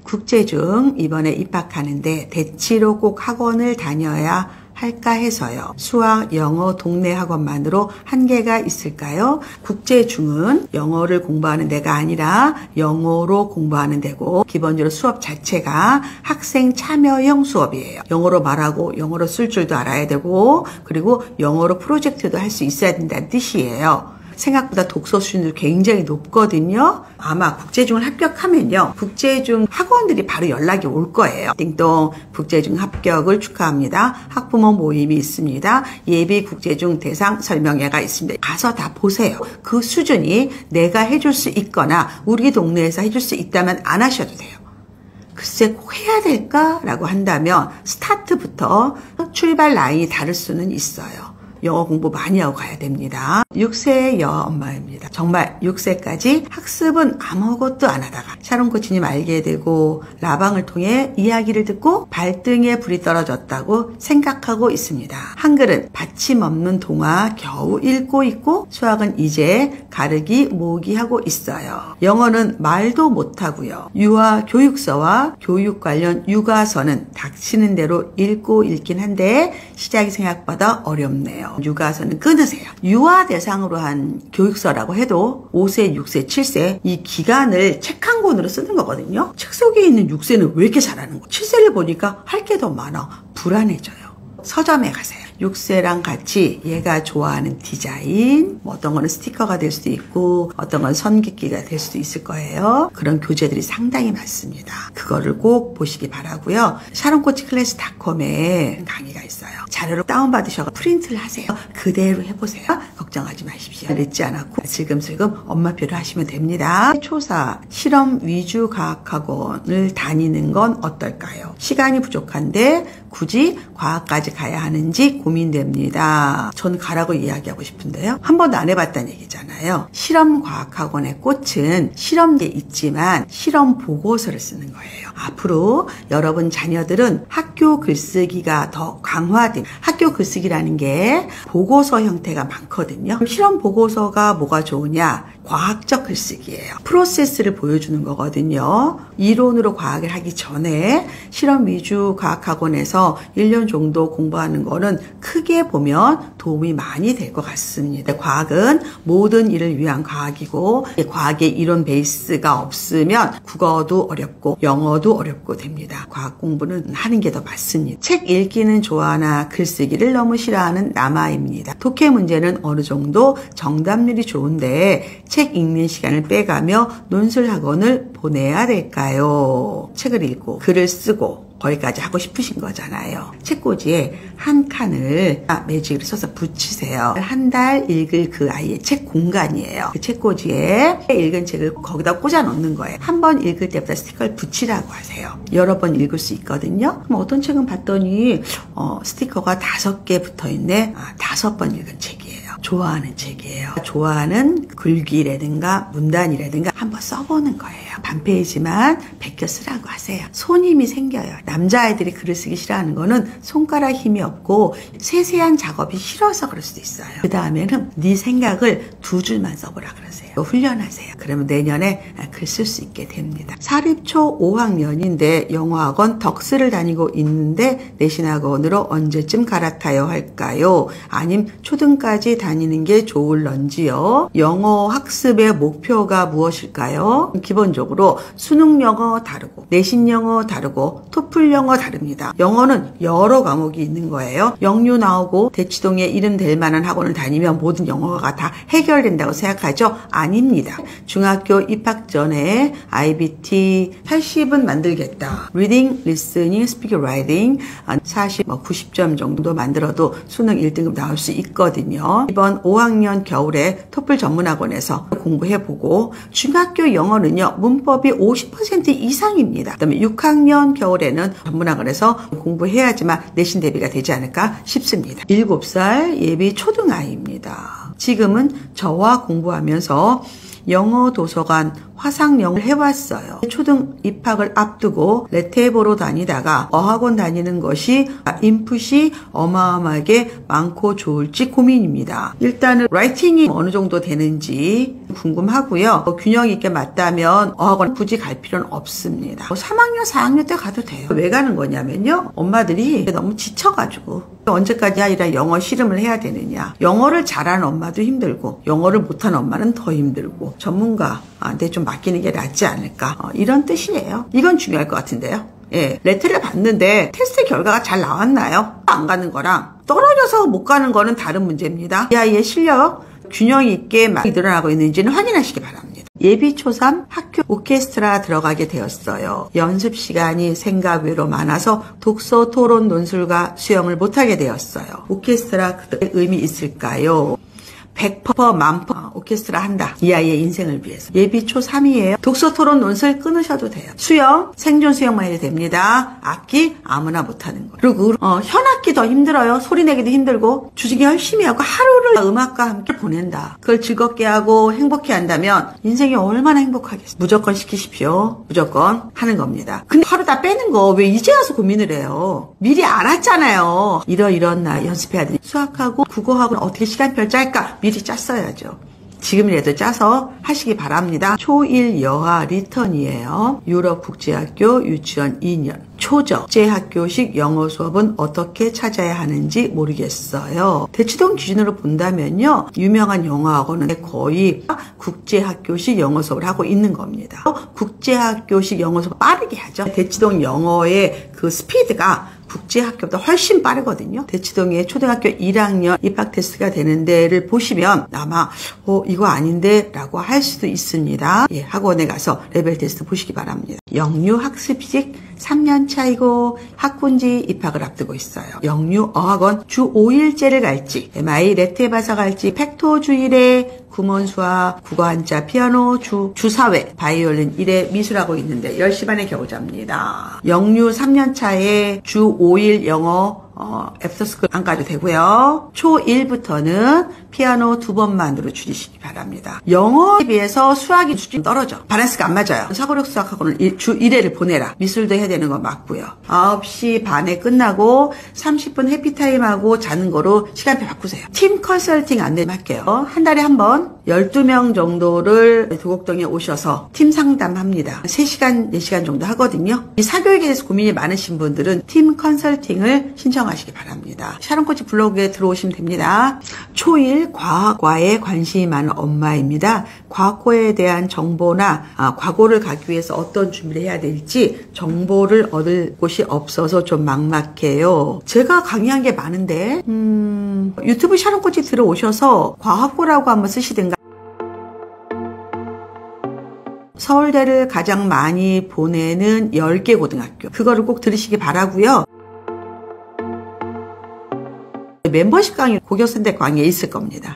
국제중 이번에 입학하는데 대치로 꼭 학원을 다녀야 할까 해서요. 수학, 영어, 동네 학원만으로 한계가 있을까요? 국제중은 영어를 공부하는 데가 아니라 영어로 공부하는 데고, 기본적으로 수업 자체가 학생 참여형 수업이에요. 영어로 말하고 영어로 쓸 줄도 알아야 되고, 그리고 영어로 프로젝트도 할 수 있어야 된다는 뜻이에요. 생각보다 독서 수준도 굉장히 높거든요. 아마 국제중을 합격하면요, 국제중 학원들이 바로 연락이 올 거예요. 띵동, 국제중 합격을 축하합니다. 학부모 모임이 있습니다. 예비 국제중 대상 설명회가 있습니다. 가서 다 보세요. 그 수준이 내가 해줄 수 있거나 우리 동네에서 해줄 수 있다면 안 하셔도 돼요. 글쎄 꼭 해야 될까라고 한다면 스타트부터 출발 라인이 다를 수는 있어요. 영어 공부 많이 하고 가야 됩니다. 6세의 여엄마입니다. 정말 6세까지 학습은 아무것도 안 하다가 샤론 코치님 알게 되고 라방을 통해 이야기를 듣고 발등에 불이 떨어졌다고 생각하고 있습니다. 한글은 받침 없는 동화 겨우 읽고 있고, 수학은 이제 가르기 모으기 하고 있어요. 영어는 말도 못하고요. 유아 교육서와 교육 관련 육아서는 닥치는 대로 읽고 읽긴 한데 시작이 생각보다 어렵네요. 육아서는 끊으세요. 유아 대상으로 한 교육서라고 해도 5세, 6세, 7세 이 기간을 책 한 권으로 쓰는 거거든요. 책 속에 있는 6세는 왜 이렇게 잘하는 거야? 7세를 보니까 할 게 더 많아. 불안해져요. 서점에 가세요. 6세랑 같이 얘가 좋아하는 디자인, 어떤 거는 스티커가 될 수도 있고 어떤 건 선긋기가 될 수도 있을 거예요. 그런 교재들이 상당히 많습니다. 그거를 꼭 보시기 바라고요. 샤론코치클래스닷컴에 강의가 있어요. 자료를 다운받으셔서 프린트를 하세요. 그대로 해보세요. 걱정하지 마십시오. 늦지 않았고 슬금슬금 엄마표를 하시면 됩니다. 초사 실험 위주 과학학원을 다니는 건 어떨까요? 시간이 부족한데 굳이 과학까지 가야 하는지 고민됩니다. 전 가라고 이야기하고 싶은데요. 한 번도 안 해봤다는 얘기잖아요. 실험과학학원의 꽃은 실험에 있지만 실험 보고서를 쓰는 거예요. 앞으로 여러분 자녀들은 학교 글쓰기가 더 강화된, 학교 글쓰기라는 게 보고서 형태가 많거든요. 실험 보고서가 뭐가 좋으냐? 과학적 글쓰기예요. 프로세스를 보여주는 거거든요. 이론으로 과학을 하기 전에 실험 위주 과학학원에서 1년 정도 공부하는 거는 크게 보면 도움이 많이 될 것 같습니다. 과학은 모든 일을 위한 과학이고, 과학의 이론 베이스가 없으면 국어도 어렵고 영어도 어렵고 됩니다. 과학 공부는 하는 게 더 맞습니다. 책 읽기는 좋아하나 글쓰기를 너무 싫어하는 남아입니다. 독해 문제는 어느 정도 정답률이 좋은데 책 읽는 시간을 빼가며 논술 학원을 보내야 될까요? 책을 읽고 글을 쓰고 거기까지 하고 싶으신 거잖아요. 책꽂이에 한 칸을 매직을 써서 붙이세요. 한 달 읽을 그 아이의 책 공간이에요. 그 책꽂이에 읽은 책을 거기다 꽂아 놓는 거예요. 한 번 읽을 때부터 스티커를 붙이라고 하세요. 여러 번 읽을 수 있거든요. 그럼 어떤 책은 봤더니 스티커가 5개 붙어있네. 5번 읽은 책이에요. 좋아하는 책이에요. 좋아하는 글귀라든가 문단이라든가 한번 써보는 거예요. 반페이지만 베껴 쓰라고 하세요. 손힘이 생겨요. 남자아이들이 글을 쓰기 싫어하는 거는 손가락 힘이 없고 세세한 작업이 싫어서 그럴 수도 있어요. 그 다음에는 네 생각을 2줄만 써보라 그러세요. 훈련하세요. 그러면 내년에 글 쓸 수 있게 됩니다. 사립초 5학년인데 영어학원 덕스를 다니고 있는데 내신학원으로 언제쯤 갈아타야 할까요? 아님 초등까지 다니는 게 좋을런지요? 영어 학습의 목표가 무엇일까요? 기본적으로 수능 영어 다르고 내신 영어 다르고 토플 영어 다릅니다. 영어는 여러 과목이 있는 거예요. 영유 나오고 대치동에 이름 될 만한 학원을 다니면 모든 영어가 다 해결된다고 생각하죠? 아닙니다. 중학교 입학 전에 IBT 80은 만들겠다. Reading, Listening, Speaking, Writing 40, 90점 정도 만들어도 수능 1등급 나올 수 있거든요. 이번 5학년 겨울에 토플 전문학원에서 공부해보고, 중학교 영어는요 문법이 50% 이상입니다. 그다음에 6학년 겨울에는 전문학원에서 공부해야지만 내신 대비가 되지 않을까 싶습니다. 7살 예비 초등아이입니다. 지금은 저와 공부하면서 영어 도서관 화상 영어를 해왔어요. 초등 입학을 앞두고 레테 보러 다니다가 어학원 다니는 것이 인풋이 어마어마하게 많고 좋을지 고민입니다. 일단은 라이팅이 어느 정도 되는지 궁금하고요. 균형 있게 맞다면 어학원 굳이 갈 필요는 없습니다. 3학년, 4학년 때 가도 돼요. 왜 가는 거냐면요. 엄마들이 너무 지쳐가지고 언제까지 아이랑 영어 씨름을 해야 되느냐. 영어를 잘하는 엄마도 힘들고 영어를 못하는 엄마는 더 힘들고 전문가한테 좀 맡기는 게 낫지 않을까. 이런 뜻이에요. 이건 중요할 것 같은데요. 예, 레터를 봤는데 테스트 결과가 잘 나왔나요? 안 가는 거랑 떨어져서 못 가는 거는 다른 문제입니다. 이 아이의 실력 균형 있게 늘어나고 있는지는 확인하시기 바랍니다. 예비 초3 학교 오케스트라 들어가게 되었어요. 연습 시간이 생각 외로 많아서 독서, 토론, 논술과 수영을 못하게 되었어요. 오케스트라 그들의 의미 있을까요? 100% 만퍼 오케스트라 한다. 이 아이의 인생을 위해서. 예비 초3이에요. 독서, 토론, 논술 끊으셔도 돼요. 수영, 생존 수영만 해도 됩니다. 악기 아무나 못하는 거. 그리고 현악기 더 힘들어요. 소리 내기도 힘들고 주중에 열심히 하고 하루를 음악과 함께 보낸다. 그걸 즐겁게 하고 행복해 한다면 인생이 얼마나 행복하겠어요. 무조건 시키십시오. 무조건 하는 겁니다. 근데 하루 다 빼는 거 왜 이제 와서 고민을 해요. 미리 알았잖아요. 이런 날 연습해야 돼. 수학하고 국어하고는 어떻게 시간표를 짤까? 미리 짰어야죠. 지금이라도 짜서 하시기 바랍니다. 초1 여하 리턴이에요. 유럽국제학교 유치원 2년. 초저 국제학교식 영어 수업은 어떻게 찾아야 하는지 모르겠어요. 대치동 기준으로 본다면요. 유명한 영어학원은 거의 국제학교식 영어 수업을 하고 있는 겁니다. 국제학교식 영어 수업 빠르게 하죠. 대치동 영어의 그 스피드가 국제학교보다 훨씬 빠르거든요. 대치동의 초등학교 1학년 입학 테스트가 되는 데를 보시면 아마 이거 아닌데 라고 할 수도 있습니다. 예, 학원에 가서 레벨 테스트 보시기 바랍니다. 영유 학습식 3년 차이고 학군지 입학을 앞두고 있어요. 영유 어학원 주 5일째를 갈지 MI 레테바사 갈지 팩토 주일에 구몬 수학, 국어 한자, 피아노, 주사회, 바이올린 1회 미술하고 있는데 10시 반에 겨우 잡니다. 영유 3년 차에 주 5일 영어 애프터스쿨 안 가도 되고요. 초1부터는 피아노 2번만으로 줄이시기 바랍니다. 영어에 비해서 수학이 수준이 떨어져. 밸런스가 안 맞아요. 사고력 수학학원을 주 1회를 보내라. 미술도 해야 되는 건 맞고요. 9시 반에 끝나고 30분 해피타임하고 자는 거로 시간표 바꾸세요. 팀 컨설팅 안내 할게요. 한 달에 한 번 12명 정도를 도곡동에 오셔서 팀 상담합니다. 3시간, 4시간 정도 하거든요. 이 사교육에 대해서 고민이 많으신 분들은 팀 컨설팅을 신청하시기 바랍니다. 샤론코치 블로그에 들어오시면 됩니다. 초1 과학과에 관심이 많은 엄마입니다. 과학과에 대한 정보나 과고를 가기 위해서 어떤 준비를 해야 될지 정보를 얻을 곳이 없어서 좀 막막해요. 제가 강의한 게 많은데 유튜브 샤론코치 들어오셔서 과학고라고 한번 쓰시든가 서울대를 가장 많이 보내는 10개 고등학교 그거를 꼭 들으시기 바라고요. 멤버십 강의 고교선택 강의에 있을 겁니다.